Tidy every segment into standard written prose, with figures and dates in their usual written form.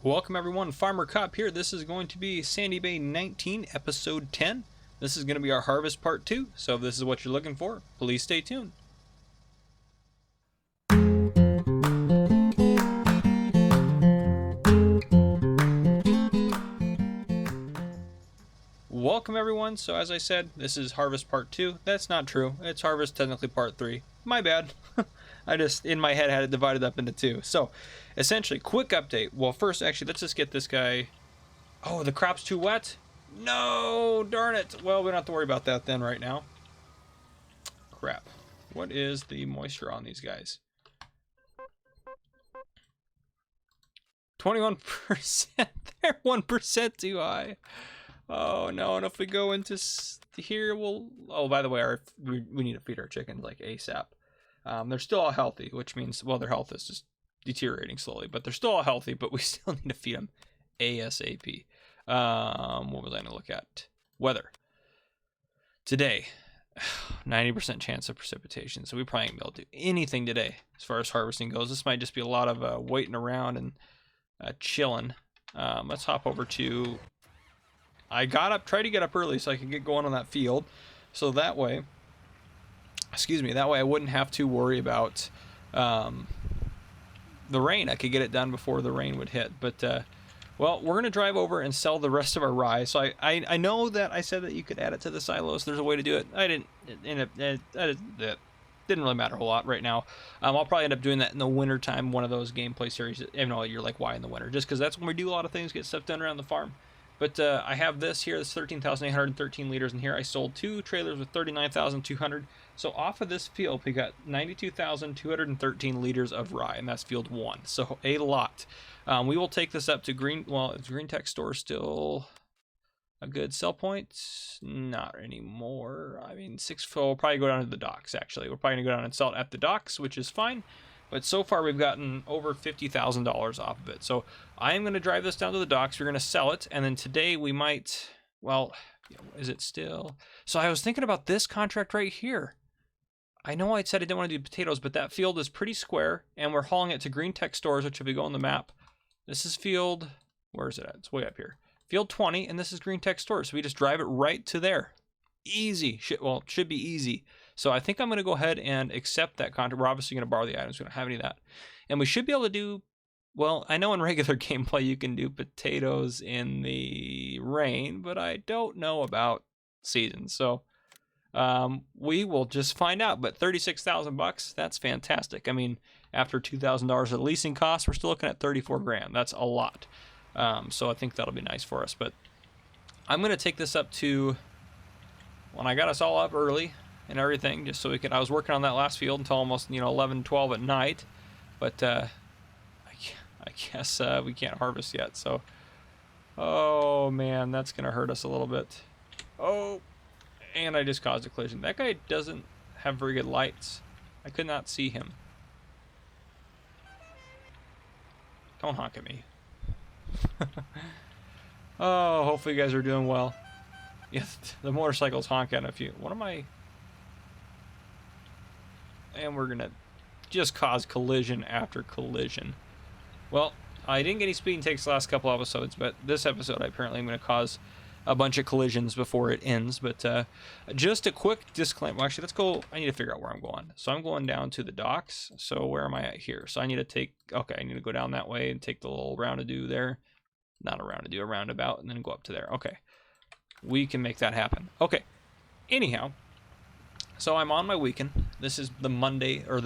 Welcome everyone, Farmer Cop here. This is going to be Sandy Bay 19, episode 10. This is going to be our harvest part 2, so if this is what you're looking for, please stay tuned. Welcome everyone. So as I said, this is harvest part 2. That's not true. It's harvest technically part 3. My bad. I just, in my head, had it divided up into 2. So, essentially, quick update. Well, first, actually, let's just get this guy... Oh, the crop's too wet? No! Darn it! Well, we don't have to worry about that then right now. Crap. What is the moisture on these guys? 21%. They're 1% too high. Oh, no. And if we go into here, we'll... Oh, by the way, we need to feed our chickens, like, ASAP. They're still all healthy, which means, well, their health is just deteriorating slowly, but they're still all healthy, but we still need to feed them ASAP. What was I going to look at? Weather. Today, 90% chance of precipitation, so we probably ain't be able to do anything today as far as harvesting goes. This might just be a lot of waiting around and chilling. Let's hop over to... I tried to get up early so I could get going on that field, so that way... that way I wouldn't have to worry about the rain. I could get it done before the rain would hit. But, well, we're going to drive over and sell the rest of our rye. So I know that I said that you could add it to the silos. There's a way to do it. I didn't, that didn't really matter a whole lot right now. I'll probably end up doing that in the winter time, one of those gameplay series. You know, you're like, why in the winter? Just because that's when we do a lot of things, get stuff done around the farm. But I have this here, this 13,813 liters in here. I sold 2 trailers with 39,200. So off of this field, we got 92,213 liters of rye, and that's field 1. So a lot. We will take this up to Green. Well, is Green Tech Store still a good sell point? Not anymore. I mean, we'll probably go down to the docks, actually. We're probably going to go down and sell it at the docks, which is fine. But so far, we've gotten over $50,000 off of it. So I am going to drive this down to the docks. We're going to sell it. And then today we might, well, is it still? So I was thinking about this contract right here. I know I said I didn't want to do potatoes, but that field is pretty square. And we're hauling it to Green Tech Stores, which if we go on the map, this is field, where is it at? It's way up here. Field 20, and this is Green Tech Stores. So we just drive it right to there. Easy. Well, it should be easy. So I think I'm going to go ahead and accept that contract. We're obviously going to borrow the items. We don't have any of that. And we should be able to do, well, I know in regular gameplay you can do potatoes in the rain, but I don't know about seasons. So we will just find out. But $36,000, that's fantastic. I mean, after $2,000 of leasing costs, we're still looking at 34 grand. That's a lot. So I think that'll be nice for us. But I'm going to take this up to, when I got us all up early and everything, just so we could, I was working on that last field until almost, 11, 12 at night, but I guess we can't harvest yet, so, oh man, that's gonna hurt us a little bit. Oh, and I just caused a collision. That guy doesn't have very good lights. I could not see him. Don't honk at me. Oh, hopefully you guys are doing well. Yeah, the motorcycle's honking a few. What am I? And we're gonna just cause collision after collision. Well, I didn't get any speeding tickets the last couple episodes, but this episode apparently I'm gonna cause a bunch of collisions before it ends. But just a quick disclaimer. Well, actually, let's go. I need to figure out where I'm going. So I'm going down to the docks. So where am I at here? So I need to take. Okay, I need to go down that way and take the little round-a-do there. Not a round-a-do, a roundabout, and then go up to there. Okay. We can make that happen. Okay. Anyhow, so I'm on my weekend. This is the Monday, or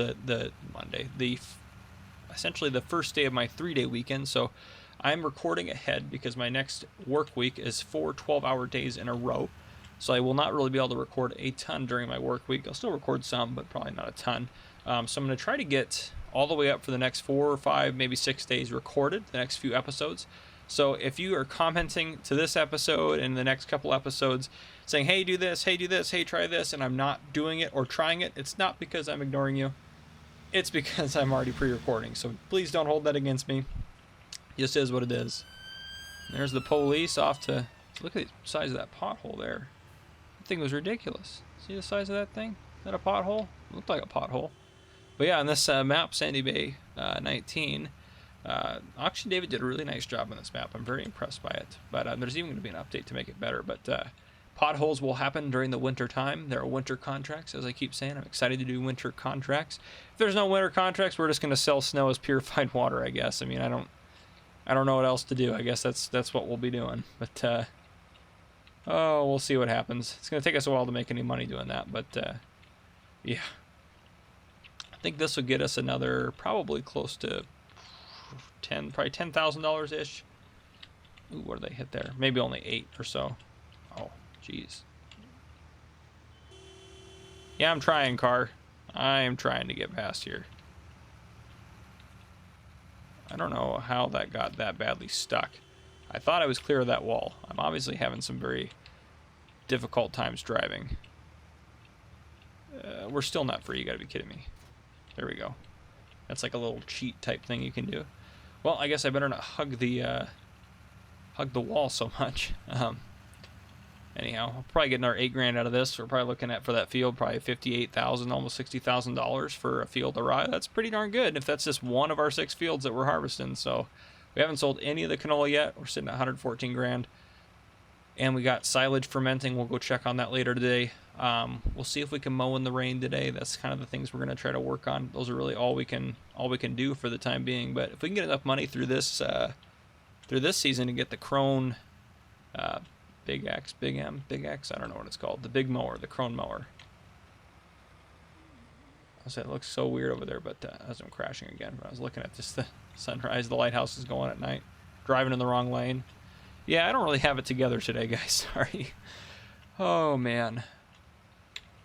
essentially the first day of my 3-day weekend. So I'm recording ahead because my next work week is 4 12-hour days in a row. So I will not really be able to record a ton during my work week. I'll still record some, but probably not a ton. So I'm going to try to get all the way up for the next 4 or 5, maybe 6 days recorded, the next few episodes. So if you are commenting to this episode and the next couple episodes saying, hey, do this, hey, try this, and I'm not doing it or trying it, it's not because I'm ignoring you. It's because I'm already pre-recording. So please don't hold that against me. It just is what it is. There's the police off to... Look at the size of that pothole there. That thing was ridiculous. See the size of that thing? Is that a pothole? It looked like a pothole. But yeah, on this map, Sandy Bay 19... Auction David did a really nice job on this map. I'm very impressed by it. But there's even going to be an update to make it better. But potholes will happen during the winter time. There are winter contracts, as I keep saying. I'm excited to do winter contracts. If there's no winter contracts, we're just going to sell snow as purified water, I guess. I mean, I don't know what else to do. I guess that's what we'll be doing. But oh, we'll see what happens. It's going to take us a while to make any money doing that. But yeah, I think this will get us another probably close to probably $10,000 ish. Ooh, what did they hit there? Maybe only 8 or so. Oh, jeez. Yeah, I'm trying, car. I am trying to get past here. I don't know how that got that badly stuck. I thought I was clear of that wall. I'm obviously having some very difficult times driving. We're still not free. You gotta be kidding me. There we go. That's like a little cheat type thing you can do. Well, I guess I better not hug the wall so much. Anyhow, I'll probably get another $8,000 out of this. We're probably looking at, for that field, probably $58,000, almost $60,000 for a field to rye. That's pretty darn good if that's just one of our 6 fields that we're harvesting. So we haven't sold any of the canola yet. We're sitting at $114,000. And we got silage fermenting. We'll go check on that later today. We'll see if we can mow in the rain today. That's kind of the things we're going to try to work on. Those are really all we can do for the time being. But if we can get enough money through this season to get the Krone Big X, Big M, Big X, I don't know what it's called, the big mower, the Krone mower. I said it looks so weird over there, but as I'm crashing again. But I was looking at just the sunrise, the lighthouse is going at night, driving in the wrong lane. Yeah, I don't really have it together today, guys. Sorry. Oh, man.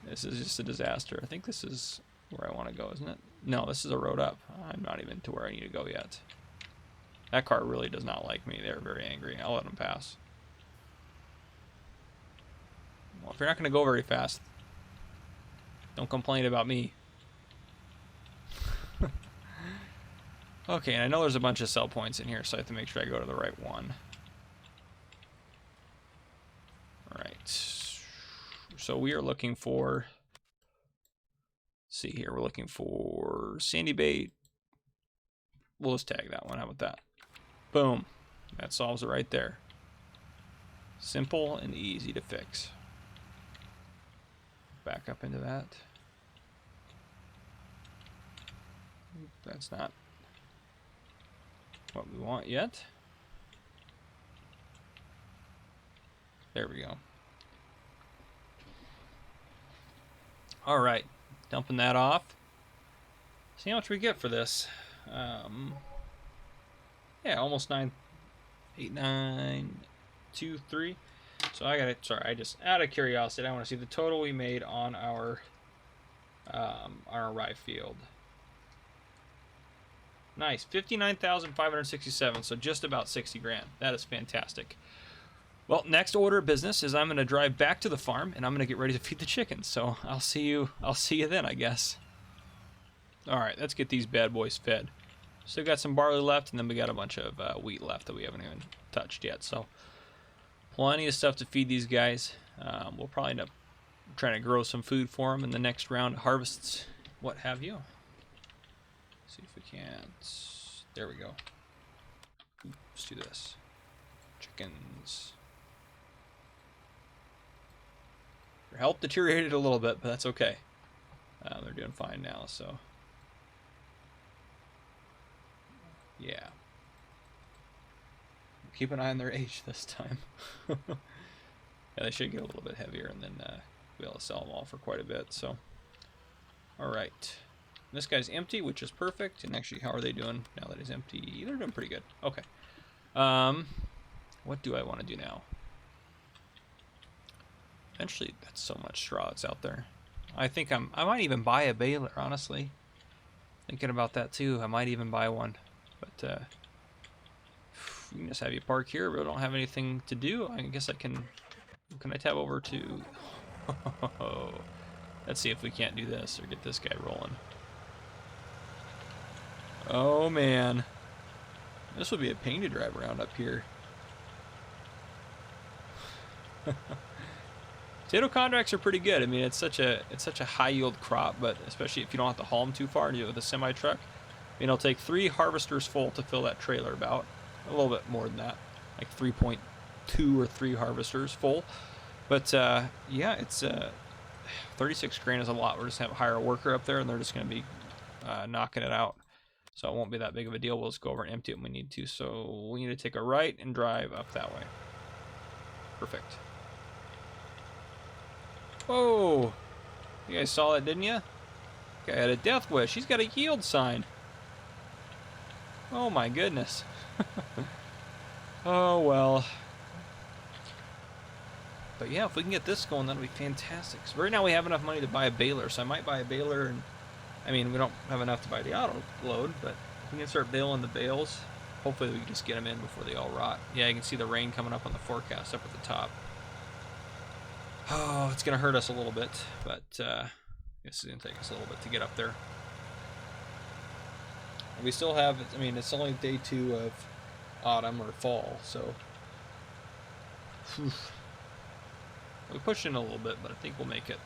This is just a disaster. I think this is where I want to go, isn't it? No, this is a road up. I'm not even to where I need to go yet. That car really does not like me. They're very angry. I'll let them pass. Well, if you're not going to go very fast, don't complain about me. Okay, and I know there's a bunch of sell points in here, so I have to make sure I go to the right one. Alright, so we are looking for, let's see here, we're looking for Sandy Bay. We'll just tag that one. How about that? Boom. That solves it right there. Simple and easy to fix. Back up into that. That's not what we want yet. There we go. All right, dumping that off. See how much we get for this. Yeah, almost 9, 8, 9, 2, 3. So I got it. Sorry, I just, out of curiosity, I want to see the total we made on our rye field. Nice, 59,567. So just about 60 grand. That is fantastic. Well, next order of business is I'm going to drive back to the farm and I'm going to get ready to feed the chickens. So I'll see you then, I guess. All right, let's get these bad boys fed. Still got some barley left, and then we got a bunch of wheat left that we haven't even touched yet. So plenty of stuff to feed these guys. We'll probably end up trying to grow some food for them in the next round of harvests, what have you. See if we can't. There we go. Let's do this. Chickens. Their health deteriorated a little bit, but that's okay. They're doing fine now, so. Yeah. Keep an eye on their age this time. Yeah, they should get a little bit heavier, and then be able to sell them all for quite a bit, so. Alright. This guy's empty, which is perfect. And actually, how are they doing now that he's empty? They're doing pretty good. Okay. What do I want to do now? Eventually, that's so much straw that's out there. I think I might even buy a baler, honestly. Thinking about that too. I might even buy one. But we can just have you park here. We don't have anything to do. I guess I can. Can I tab over to? Let's see if we can't do this or get this guy rolling. Oh man, this would be a pain to drive around up here. Potato contracts are pretty good. I mean, it's such a high yield crop, but especially if you don't have to haul them too far and you have the semi truck, mean, it'll take 3 harvesters full to fill that trailer, about a little bit more than that, like 3.2 or 3 harvesters full. But yeah, it's 36 grand is a lot. We're just gonna hire a worker up there, and they're just gonna be knocking it out. So it won't be that big of a deal. We'll just go over and empty it when we need to. So we need to take a right and drive up that way. Perfect. Whoa! You guys saw that, didn't you? Guy had a death wish. He's got a yield sign. Oh my goodness. Oh well. But yeah, if we can get this going, that'll be fantastic. So right now we have enough money to buy a baler, so I might buy a baler. And I mean, we don't have enough to buy the auto load, but we can start baling the bales. Hopefully we can just get them in before they all rot. Yeah, you can see the rain coming up on the forecast up at the top. Oh, it's gonna hurt us a little bit, but I guess it's gonna take us a little bit to get up there. We still have, I mean, it's only day 2 of autumn or fall, so whew. We pushed in a little bit, but I think we'll make it.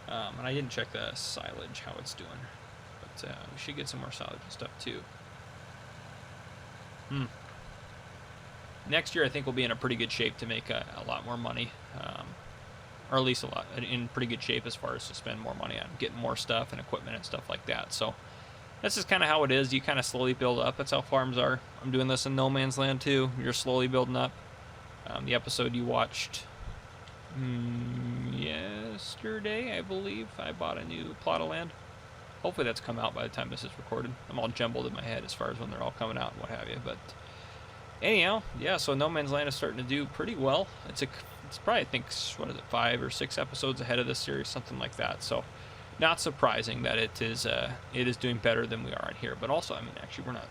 And I didn't check the silage, how it's doing, but we should get some more silage and stuff too. Next year, I think we'll be in a pretty good shape to make a lot more money, or at least a lot in pretty good shape as far as to spend more money on getting more stuff and equipment and stuff like that. So this is kind of how it is. You kind of slowly build up. That's how farms are. I'm doing this in no man's land too. You're slowly building up. The episode you watched yesterday, I believe, I bought a new plot of land. Hopefully that's come out by the time this is recorded. I'm all jumbled in my head as far as when they're all coming out and what have you. But anyhow, yeah, so No Man's Land is starting to do pretty well. It's probably, I think, what is it, 5 or 6 episodes ahead of this series, something like that. So not surprising that it is doing better than we are on here. But also, I mean, actually, we're not,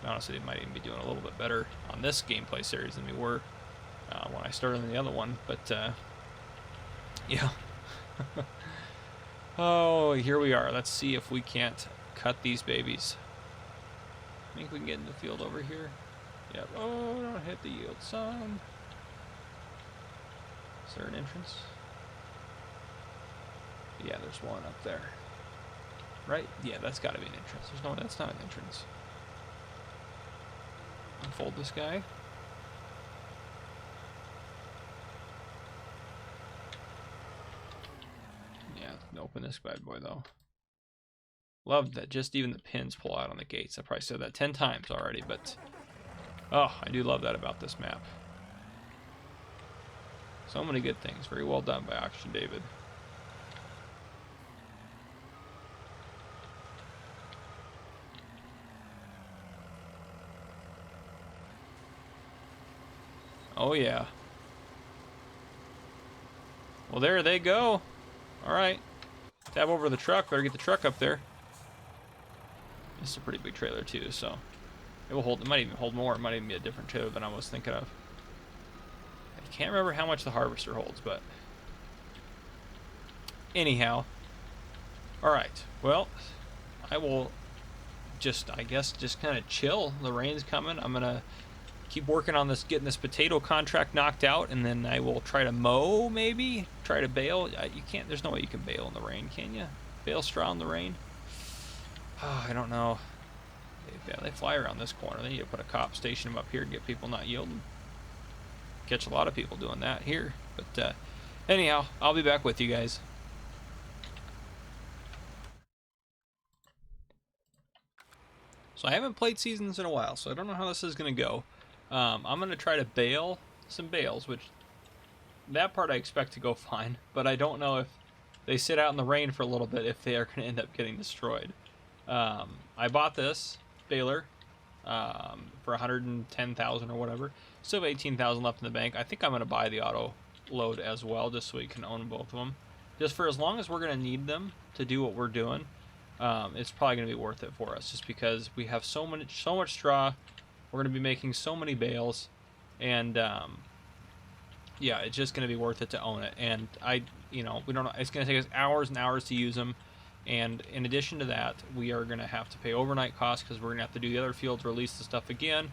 honestly, it might even be doing a little bit better on this gameplay series than we were when I started on the other one. But yeah. Oh, here we are. Let's see if we can't cut these babies. I think we can get in the field over here. Yep. Oh, don't hit the yield sign. Is there an entrance? Yeah, there's one up there. Right? Yeah, that's got to be an entrance. There's no, that's not an entrance. Unfold this guy. Yeah, open this bad boy though. Love that just even the pins pull out on the gates. I probably said that 10 times already, but oh, I do love that about this map. So many good things. Very well done by Auction David. Oh yeah. Well, there they go. All right. Tab over the truck. Better get the truck up there. This is a pretty big trailer too, so it will hold. It might even hold more. It might even be a different trailer than I was thinking of. I can't remember how much the harvester holds, but anyhow. All right. Well, I will just, I guess, just kind of chill. The rain's coming. I'm gonna keep working on this, getting this potato contract knocked out, and then I will try to mow, maybe try to bale. You can't. There's no way you can bale in the rain, can you? Bale straw in the rain? Oh, I don't know. They fly around this corner. They need to put a cop, station them up here, and get people not yielding. Catch a lot of people doing that here. But anyhow, I'll be back with you guys. So I haven't played Seasons in a while, so I don't know how this is going to go. I'm going to try to bale some bales, which that part I expect to go fine, but I don't know if they sit out in the rain for a little bit if they are going to end up getting destroyed. I bought this baler for 110,000 or whatever. Still have 18,000 left in the bank. I think I'm going to buy the auto load as well, just so we can own both of them. Just for as long as we're going to need them to do what we're doing, it's probably going to be worth it for us, just because we have so much straw. We're going to be making so many bales, and yeah, it's just going to be worth it to own it. And we don't know, it's going to take us hours and hours to use them. And in addition to that, we are going to have to pay overnight costs because we're going to have to do the other fields, release the stuff again.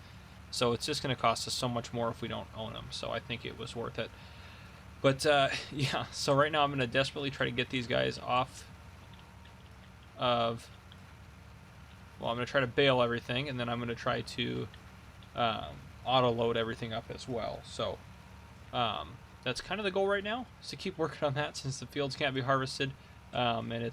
So it's just going to cost us so much more if we don't own them. So I think it was worth it. But yeah, so right now I'm going to desperately try to get these guys off of well, I'm going to try to bale everything, and then I'm going to try to auto load everything up as well. So that's kind of the goal right now, is to keep working on that since the fields can't be harvested, and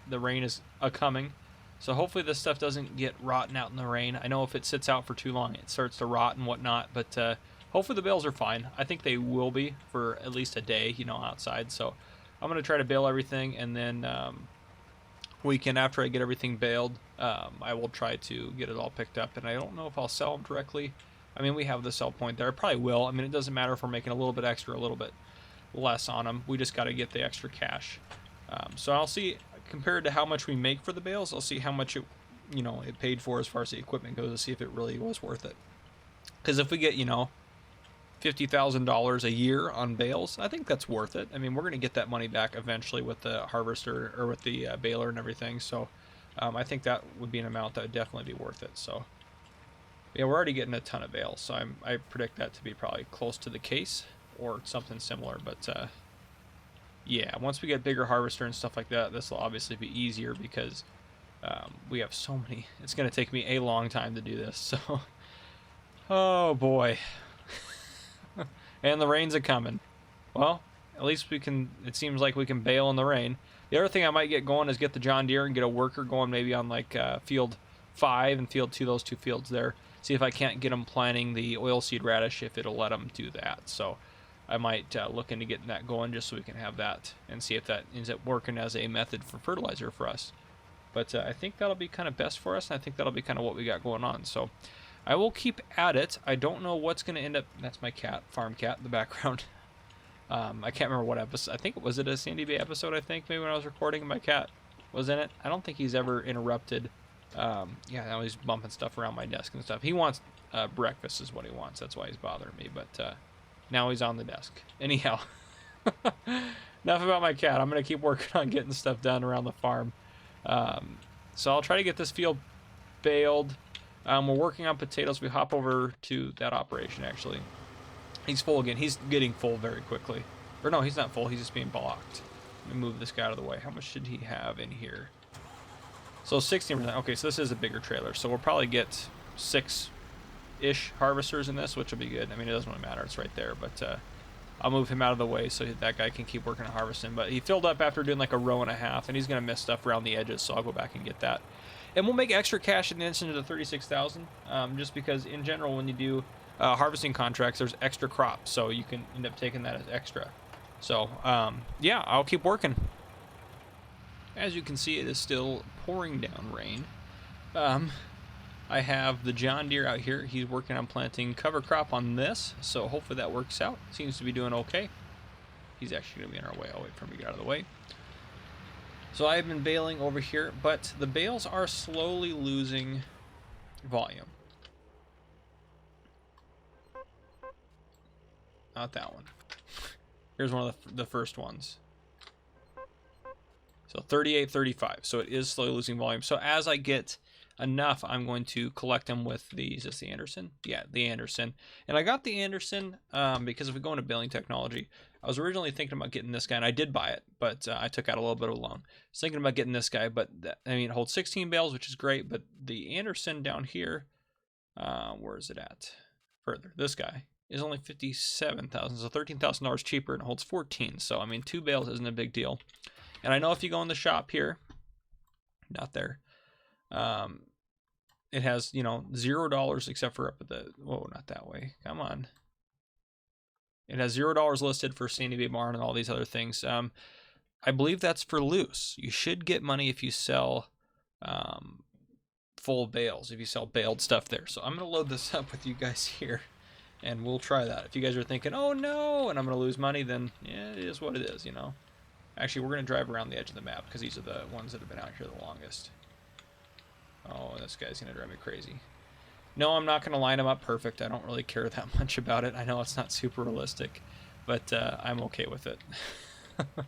the rain is coming. So hopefully this stuff doesn't get rotten out in the rain. I know if it sits out for too long, it starts to rot and whatnot, but hopefully the bales are fine. I think they will be for at least a day, outside. So I'm going to try to bale everything, and then weekend after I get everything baled, I will try to get it all picked up. And I don't know if I'll sell them directly. I mean, we have the sell point there. I probably will. I mean, it doesn't matter if we're making a little bit extra, a little bit less on them. We just got to get the extra cash. So I'll see, compared to how much we make for the bales, I'll see how much it paid for as far as the equipment goes, to see if it really was worth it. Because if we get, $50,000 a year on bales, I think that's worth it. I mean, we're going to get that money back eventually with the harvester, or with the baler and everything. So I think that would be an amount that would definitely be worth it. So yeah, we're already getting a ton of bales, so I predict that to be probably close to the case or something similar. But yeah, once we get bigger harvester and stuff like that, this will obviously be easier, because we have so many. It's going to take me a long time to do this. So, oh boy. And the rain's a-coming. Well, at least we can, it seems like we can bale in the rain. The other thing I might get going is get the John Deere and get a worker going maybe on like field 5 and field 2, those two fields there. See if I can't get them planting the oilseed radish, if it'll let them do that. So I might look into getting that going, just so we can have that and see if that ends up working as a method for fertilizer for us. But I think that'll be kind of best for us, and I think that'll be kind of what we got going on. So I will keep at it. I don't know what's going to end up. That's my cat, farm cat, in the background. I can't remember what episode. I think was it a Sandy Bay episode. I think maybe when I was recording, my cat was in it. I don't think he's ever interrupted. Yeah, now he's bumping stuff around my desk and stuff. He wants breakfast is what he wants. That's why he's bothering me. But now he's on the desk. Anyhow, enough about my cat. I'm gonna keep working on getting stuff done around the farm. So I'll try to get this field baled. We're working on potatoes. We hop over to that operation, actually. He's full again. He's getting full very quickly. Or no, he's not full. He's just being blocked. Let me move this guy out of the way. How much should he have in here? So 16%. Okay, so this is a bigger trailer. So we'll probably get 6-ish harvesters in this, which will be good. I mean, it doesn't really matter. It's right there. But I'll move him out of the way so that guy can keep working on harvesting. But he filled up after doing like a row and a half, and he's going to miss stuff around the edges, so I'll go back and get that. And we'll make extra cash in addition to the 36,000, just because in general, when you do harvesting contracts, there's extra crops, so you can end up taking that as extra. So yeah, I'll keep working. As you can see, it is still pouring down rain. I have the John Deere out here. He's working on planting cover crop on this, so hopefully that works out. Seems to be doing okay. He's actually going to be in our way. I'll wait for him to get out of the way. So I've been baling over here, but the bales are slowly losing volume. Not that one. Here's one of the first ones. So 38, 35. So it is slowly losing volume. So as I get enough, I'm going to collect them with the, is this the Anderson? Yeah, the Anderson. And I got the Anderson because if we go into baling technology, I was originally thinking about getting this guy, and I did buy it, but I took out a little bit of a loan. I was thinking about getting this guy, but I mean, it holds 16 bales, which is great, but the Anderson down here, where is it at? Further, this guy is only 57,000, so $13,000 cheaper, and holds 14. So I mean, 2 bales isn't a big deal. And I know if you go in the shop here, not there, it has, $0 except for up at the, whoa, not that way. Come on. It has $0 listed for Sandy Bay Barn and all these other things. I believe that's for loose. You should get money if you sell full bales, if you sell baled stuff there. So I'm going to load this up with you guys here, and we'll try that. If you guys are thinking, oh no, and I'm going to lose money, then yeah, it is what it is, Actually, we're going to drive around the edge of the map because these are the ones that have been out here the longest. Oh, this guy's going to drive me crazy. No, I'm not going to line them up perfect. I don't really care that much about it. I know it's not super realistic, but I'm okay with it. That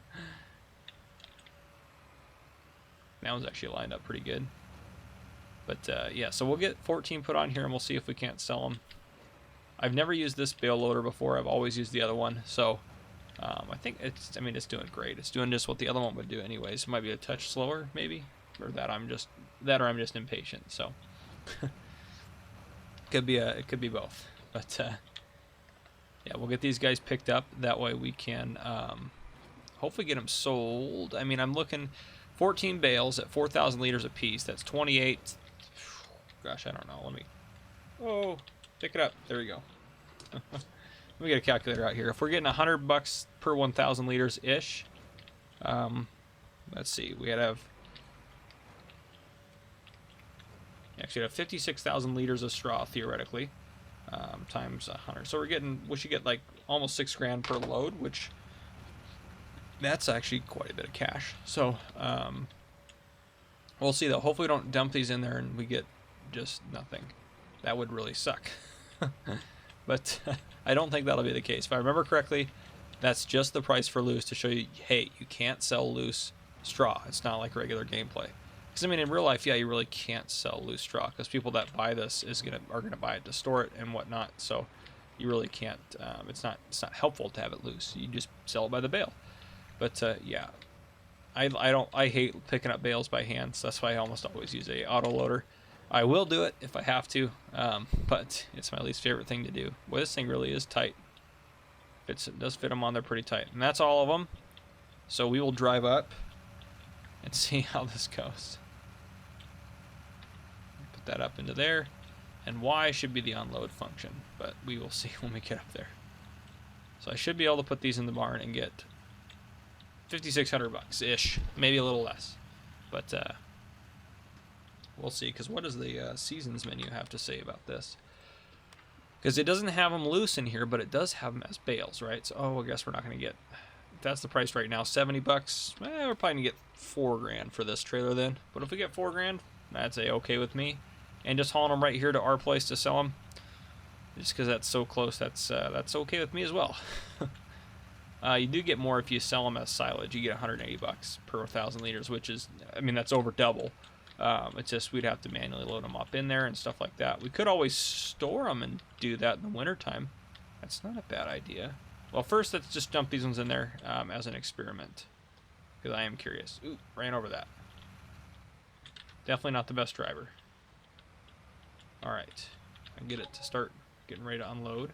one's actually lined up pretty good. But yeah, so we'll get 14 put on here, and we'll see if we can't sell them. I've never used this bale loader before. I've always used the other one, so I think it's doing great. It's doing just what the other one would do anyways. It might be a touch slower, maybe, or that I'm just that or I'm just impatient. So it could be both. But yeah, we'll get these guys picked up. That way we can hopefully get them sold. I mean, I'm looking 14 bales at 4,000 liters a piece. That's 28. Gosh, I don't know. Let me. Oh, pick it up. There we go. Let me get a calculator out here. If we're getting $100 per 1,000 liters ish, let's see. We have actually 56,000 liters of straw theoretically, times 100. So we should get like almost $6,000 per load, which that's actually quite a bit of cash. So we'll see though. Hopefully we don't dump these in there and we get just nothing. That would really suck. But I don't think that'll be the case. If I remember correctly, that's just the price for loose to show you, hey, you can't sell loose straw. It's not like regular gameplay. Because I mean, in real life, yeah, you really can't sell loose straw because people that buy this are gonna buy it to store it and whatnot. So you really can't. It's not helpful to have it loose. You just sell it by the bale. But yeah, I hate picking up bales by hand. So that's why I almost always use a auto loader. I will do it if I have to, but it's my least favorite thing to do. Well, this thing really is tight. It does fit them on there pretty tight. And that's all of them. So we will drive up and see how this goes. Put that up into there. And Y should be the unload function, but we will see when we get up there. So I should be able to put these in the barn and get $5,600-ish, maybe a little less. But we'll see, because what does the seasons menu have to say about this? Because it doesn't have them loose in here, but it does have them as bales, right? So, I guess we're not going to get... If that's the price right now, $70. We're probably going to get $4,000 for this trailer then. But if we get $4,000, that's okay with me. And just hauling them right here to our place to sell them, just because that's so close, that's okay with me as well. You do get more if you sell them as silage. You get $180 per 1,000 liters, which is, I mean, that's over double. It's just we'd have to manually load them up in there and stuff like that. We could always store them and do that in the wintertime. That's not a bad idea. Well, first let's just dump these ones in there as an experiment, because I am curious. Ooh, ran over that. Definitely not the best driver. All right, I get it to start getting ready to unload.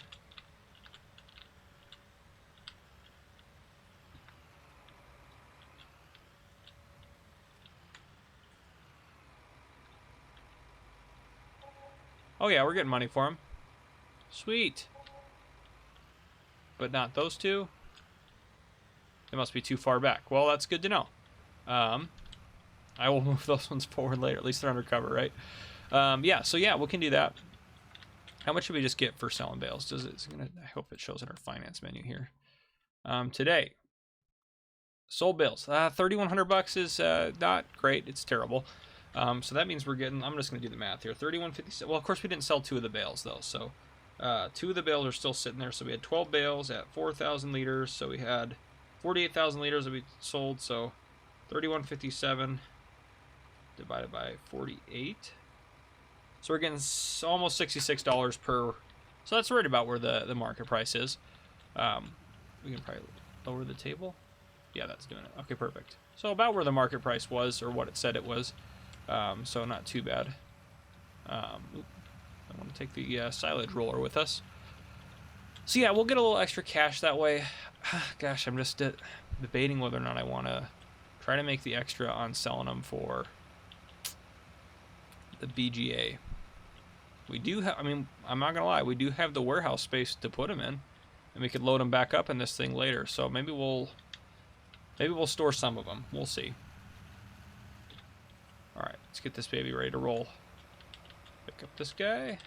Oh yeah, we're getting money for them. Sweet. But not those two. They must be too far back. Well, that's good to know. I will move those ones forward later. At least they're undercover, right? Yeah, so yeah, we can do that. How much should we just get for selling bales? I hope it shows in our finance menu here. Today, sold bales. $3,100 is not great. It's terrible. So that means we're getting, I'm just going to do the math here, 31.57. Well, of course, we didn't sell 2 of the bales, though. So 2 of the bales are still sitting there. So we had 12 bales at 4,000 liters. So we had 48,000 liters that we sold. So 31.57 divided by 48. So we're getting almost $66 per. So that's right about where the market price is. We can probably lower the table. Yeah, that's doing it. Okay, perfect. So about where the market price was, or what it said it was. So not too bad. I want to take the silage roller with us. So yeah, we'll get a little extra cash that way. Gosh, I'm just debating whether or not I want to try to make the extra on selling them for the BGA. We do have, I mean, I'm not going to lie, we do have the warehouse space to put them in. And we could load them back up in this thing later. So maybe we'll store some of them. We'll see. All right, let's get this baby ready to roll. Pick up this guy.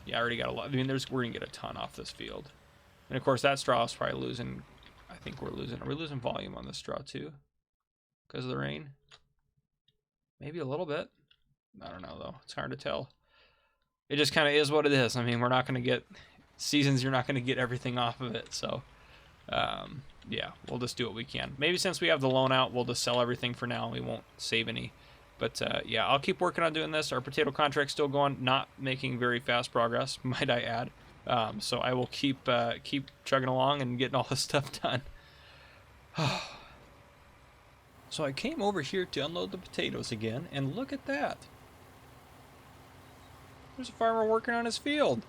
Yeah, I already got a lot. I mean, we're gonna get a ton off this field. And of course, that straw is probably losing. I think are we losing volume on this straw too? Because of the rain? Maybe a little bit. I don't know though. It's hard to tell. It just kind of is what it is. I mean, we're not gonna get seasons. You're not gonna get everything off of it. So, yeah, we'll just do what we can. Maybe since we have the loan out, we'll just sell everything for now and we won't save any. But yeah, I'll keep working on doing this. Our potato contract's still going, not making very fast progress, might I add. So I will keep chugging along and getting all this stuff done. So I came over here to unload the potatoes again, and look at that. There's a farmer working on his field.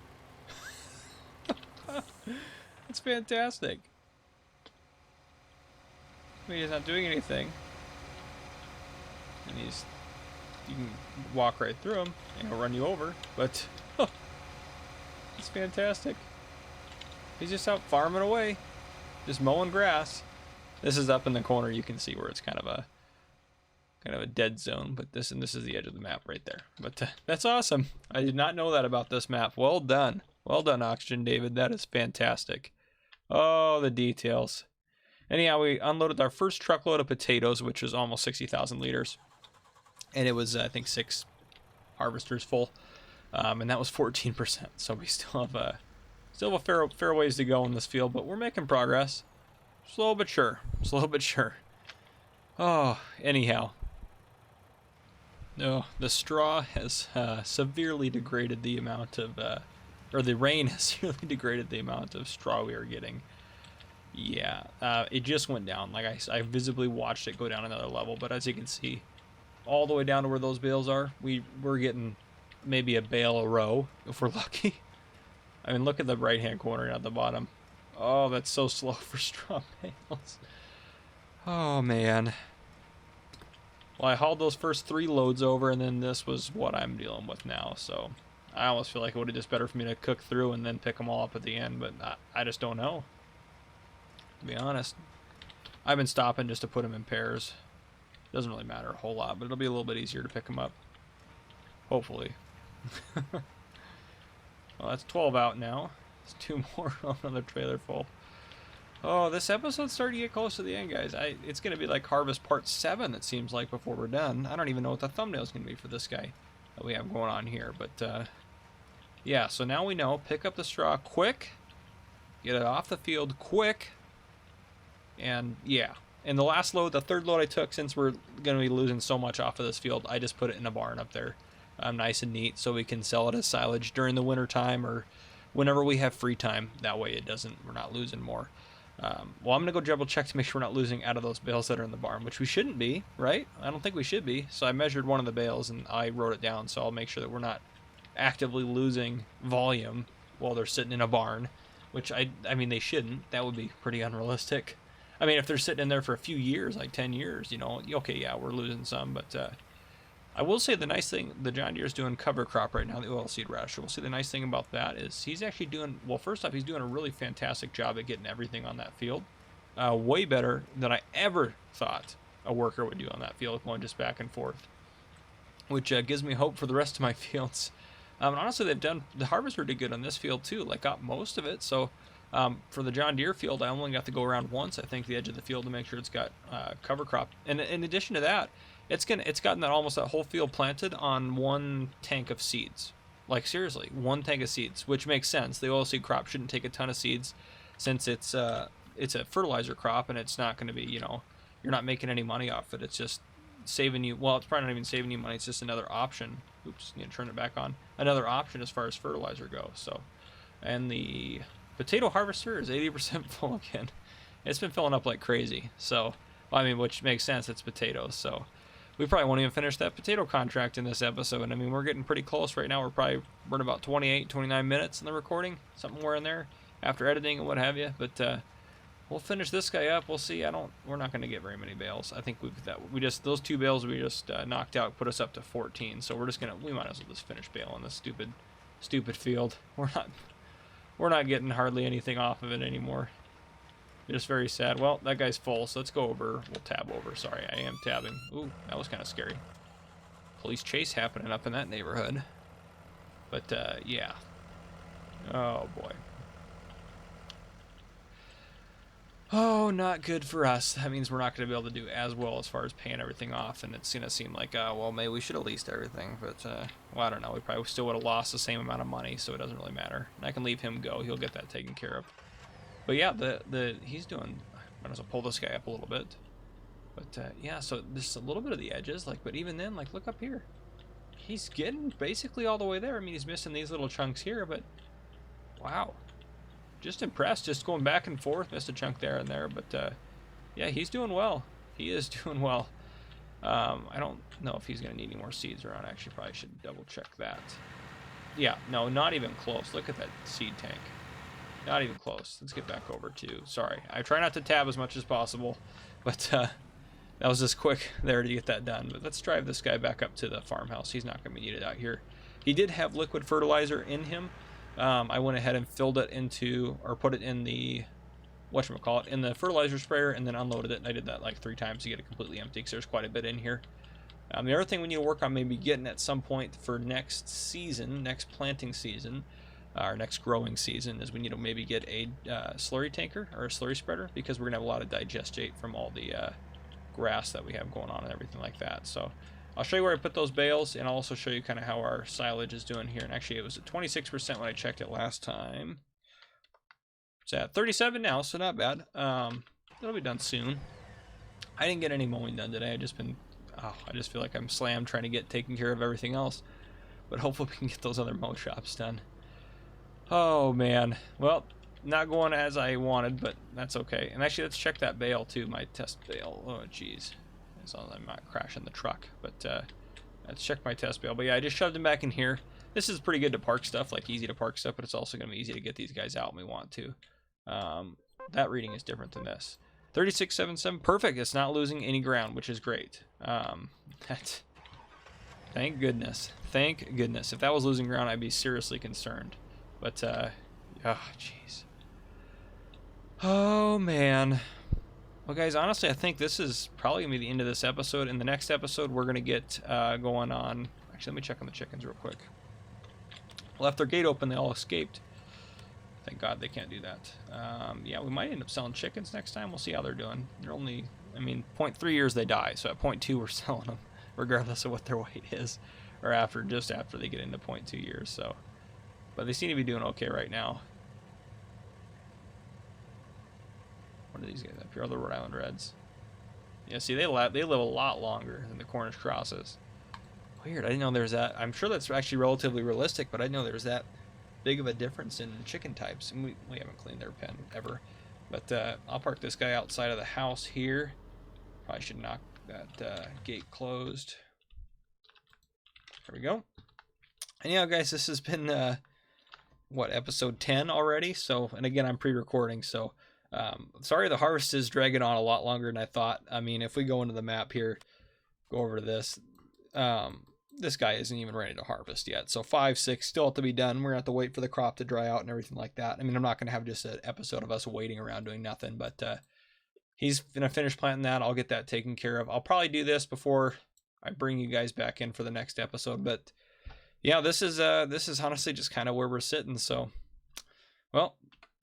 It's fantastic. I mean, he's not doing anything. And you can walk right through him, and he'll run you over, but it's fantastic. He's just out farming away, just mowing grass. This is up in the corner. You can see where it's kind of a dead zone, but this is the edge of the map right there. But that's awesome. I did not know that about this map. Well done. Well done, Oxygen David. That is fantastic. Oh, the details. Anyhow, we unloaded our first truckload of potatoes, which was almost 60,000 liters. And it was, I think, 6 harvesters full. And that was 14%. So we still have a fair ways to go in this field, but we're making progress. Slow but sure. Slow but sure. Oh, anyhow. No, the straw has severely degraded the amount of, or the rain has severely degraded the amount of straw we are getting. Yeah, it just went down. Like I visibly watched it go down another level, but as you can see, all the way down to where those bales are, we're getting maybe a bale a row if we're lucky. I mean, look at the right-hand corner at the bottom. Oh, that's so slow for straw bales. Oh, man. Well, I hauled those first 3 loads over, and then this was what I'm dealing with now, so I almost feel like it would have just better for me to cook through and then pick them all up at the end, but I just don't know. To be honest, I've been stopping just to put them in pairs. Doesn't really matter a whole lot, but it'll be a little bit easier to pick them up. Hopefully. Well, that's 12 out now. There's 2 more on another trailer full. Oh, this episode's starting to get close to the end, guys. It's going to be like Harvest Part 7, it seems like, before we're done. I don't even know what the thumbnail's going to be for this guy that we have going on here. But, yeah, so now we know. Pick up the straw quick. Get it off the field quick. And, yeah. And the last load, the third load I took, since we're going to be losing so much off of this field, I just put it in a barn up there. Nice and neat, so we can sell it as silage during the winter time or whenever we have free time. That way we're not losing more. Well, I'm going to go double check to make sure we're not losing out of those bales that are in the barn, which we shouldn't be, right? I don't think we should be. So I measured one of the bales and I wrote it down, so I'll make sure that we're not actively losing volume while they're sitting in a barn, which I mean, they shouldn't. That would be pretty unrealistic. I mean, if they're sitting in there for a few years, like 10 years, you know, okay, yeah, we're losing some, but I will say the nice thing, the John Deere's doing cover crop right now, the oilseed rasher. We'll see the nice thing about that is he's actually doing, well, first off, he's doing a really fantastic job at getting everything on that field. Way better than I ever thought a worker would do on that field, going just back and forth, which gives me hope for the rest of my fields. And honestly, the harvester did good on this field too, like got most of it. So for the John Deere field, I only got to go around once, I think, the edge of the field to make sure it's got cover crop. And in addition to that, it's gotten almost that whole field planted on 1 tank of seeds. Like seriously, 1 tank of seeds, which makes sense. The oilseed crop shouldn't take a ton of seeds, since it's a fertilizer crop, and it's not going to be, you know, you're not making any money off it. It's just saving you. Well, it's probably not even saving you money. It's just another option. Oops, need to turn it back on. Another option as far as fertilizer goes. So, and the potato harvester is 80% full again. It's been filling up like crazy. So, well, I mean, which makes sense. It's potatoes. So, we probably won't even finish that potato contract in this episode. I mean, we're getting pretty close right now. We're about 28, 29 minutes in the recording, somewhere in there, after editing and what have you. But we'll finish this guy up. We'll see. We're not going to get very many bales. I think those 2 bales we just knocked out put us up to 14. So we might as well just finish baling this stupid field. We're not getting hardly anything off of it anymore. Just very sad. Well, that guy's full, so let's go over. We'll tab over. Sorry, I am tabbing. Ooh, that was kind of scary. Police chase happening up in that neighborhood. But, yeah. Oh, boy. Oh, not good for us. That means we're not going to be able to do as well as far as paying everything off, and it's going to seem like, well, maybe we should have leased everything, but, well, I don't know. We probably still would have lost the same amount of money, so it doesn't really matter. And I can leave him go. He'll get that taken care of. But yeah, he's doing. I might as well pull this guy up a little bit. But yeah, so there's a little bit of the edges, like, but even then, like, look up here. He's getting basically all the way there. I mean, he's missing these little chunks here, but wow, just impressed. Just going back and forth, missed a chunk there and there, but yeah, he's doing well. He is doing well. I don't know if he's going to need any more seeds around. Actually, probably should double check that. Yeah, no, not even close. Look at that seed tank. Not even close. Let's get back over to... Sorry, I try not to tab as much as possible, but that was just quick there to get that done. But let's drive this guy back up to the farmhouse. He's not going to be needed out here. He did have liquid fertilizer in him. I went ahead and filled it into, or put it in the, whatchamacallit, in the fertilizer sprayer, and then unloaded it. And I did that like 3 times to get it completely empty, because there's quite a bit in here. The other thing we need to work on maybe getting at some point for next season, next planting season, our next growing season, is we need to maybe get a slurry tanker or a slurry spreader, because we're going to have a lot of digestate from all the grass that we have going on and everything like that. So I'll show you where I put those bales, and I'll also show you kind of how our silage is doing here. And actually, it was at 26% when I checked it last time. It's at 37 now, so not bad. It'll be done soon. I didn't get any mowing done today. I just feel like I'm slammed trying to taking care of everything else. But hopefully we can get those other mow shops done. Oh man, well, not going as I wanted, but that's okay. And actually, let's check that bale too, my test bale. Oh jeez, as long as I'm not crashing the truck. But let's check my test bale. But yeah, I just shoved him back in here. This is pretty good to park stuff, like easy to park stuff, but it's also going to be easy to get these guys out when we want to. That reading is different than this. 36.77, perfect. It's not losing any ground, which is great. Thank goodness. Thank goodness. If that was losing ground, I'd be seriously concerned. But, oh, jeez. Oh, man. Well, guys, honestly, I think this is probably going to be the end of this episode. In the next episode, we're going to get going on... Actually, let me check on the chickens real quick. Left their gate open. They all escaped. Thank God they can't do that. Yeah, we might end up selling chickens next time. We'll see how they're doing. They're only... I mean, 0.3 years they die, so at 0.2 we're selling them, regardless of what their weight is, or just after they get into 0.2 years. So, but they seem to be doing okay right now. What are these guys up here? Other Rhode Island Reds. Yeah, see, they live a lot longer than the Cornish crosses. Weird. I didn't know there was that. I'm sure that's actually relatively realistic, but I didn't know there was that big of a difference in chicken types. And we haven't cleaned their pen ever. But I'll park this guy outside of the house here. Probably should knock that gate closed. There we go. And yeah, guys, this has been what, episode 10 already. So, and again, I'm pre-recording, so sorry the harvest is dragging on a lot longer than I thought. I mean, if we go into the map here, go over to this, this guy isn't even ready to harvest yet. So 5, 6 still have to be done. We're gonna have to wait for the crop to dry out and everything like that. I mean, I'm not gonna have just an episode of us waiting around doing nothing, but he's gonna finish planting that. I'll get that taken care of. I'll probably do this before I bring you guys back in for the next episode. But yeah, this is honestly just kind of where we're sitting. So, well,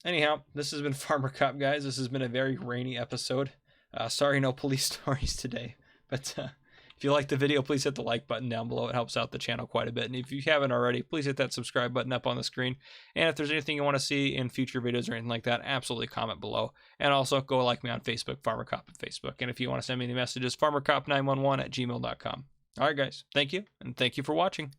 anyhow, this has been Farmer Cop, guys. This has been a very rainy episode. Sorry, no police stories today. But if you liked the video, please hit the like button down below. It helps out the channel quite a bit. And if you haven't already, please hit that subscribe button up on the screen. And if there's anything you want to see in future videos or anything like that, absolutely comment below. And also go like me on Facebook, Farmer Cop at Facebook. And if you want to send me any messages, farmercop911@gmail.com. All right, guys. Thank you. And thank you for watching.